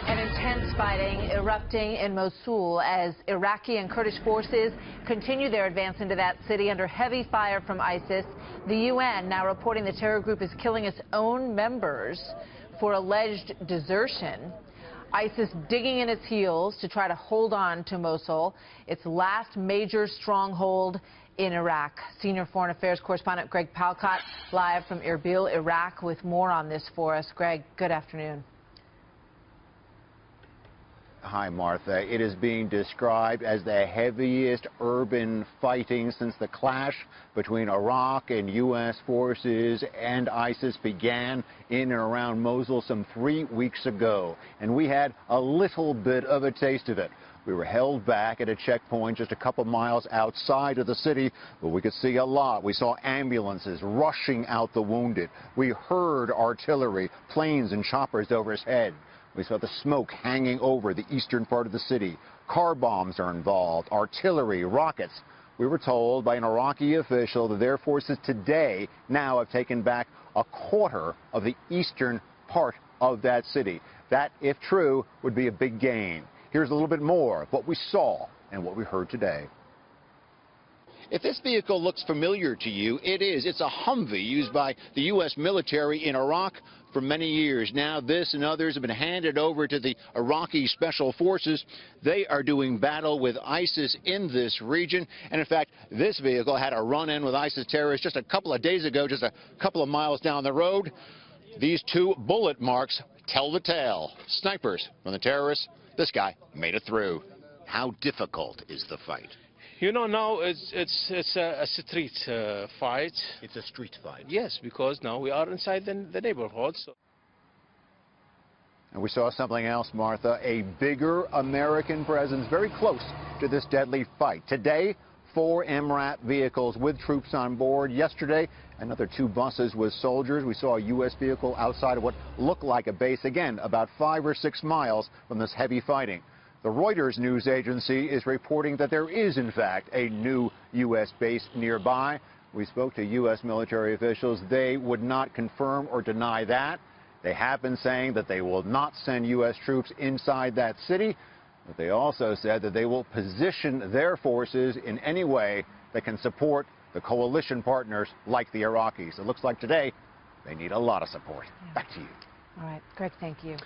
And intense fighting erupting in Mosul as Iraqi and Kurdish forces continue their advance into that city under heavy fire from ISIS. The UN now reporting the terror group is killing its own members for alleged desertion. ISIS digging in its heels to try to hold on to Mosul, its last major stronghold in Iraq. Senior Foreign Affairs correspondent Greg Palkot live from Irbil, Iraq, with more on this for us. Greg, good afternoon. Hi, Martha. It is being described as the heaviest urban fighting since the clash between Iraq and U.S. forces and ISIS began in and around Mosul some 3 weeks ago. And we had a little bit of a taste of it. We were held back at a checkpoint just a couple miles outside of the city, but we could see a lot. We saw ambulances rushing out the wounded. We heard artillery, planes and choppers overhead. We saw the smoke hanging over the eastern part of the city. Car bombs are involved, artillery, rockets. We were told by an Iraqi official that their forces today now have taken back a quarter of the eastern part of that city. That, if true, would be a big gain. Here's a little bit more of what we saw and what we heard today. If this vehicle looks familiar to you, it is. It's a Humvee used by the U.S. military in Iraq for many years. Now this and others have been handed over to the Iraqi Special Forces. They are doing battle with ISIS in this region. And in fact, this vehicle had a run-in with ISIS terrorists just a couple of days ago, just a couple of miles down the road. These two bullet marks tell the tale. Snipers from the terrorists. This guy made it through. How difficult is the fight? You know, now it's a street fight. It's a street fight. Yes, because now we are inside the neighborhood. So. And we saw something else, Martha, a bigger American presence very close to this deadly fight. Today, 4 MRAP vehicles with troops on board. Yesterday, another 2 buses with soldiers. We saw a U.S. vehicle outside of what looked like a base, again, about 5 or 6 miles from this heavy fighting. The Reuters news agency is reporting that there is, in fact, a new U.S. base nearby. We spoke to U.S. military officials. They would not confirm or deny that. They have been saying that they will not send U.S. troops inside that city, but they also said that they will position their forces in any way that can support the coalition partners like the Iraqis. It looks like today they need a lot of support. Back to you. All right, Greg, thank you.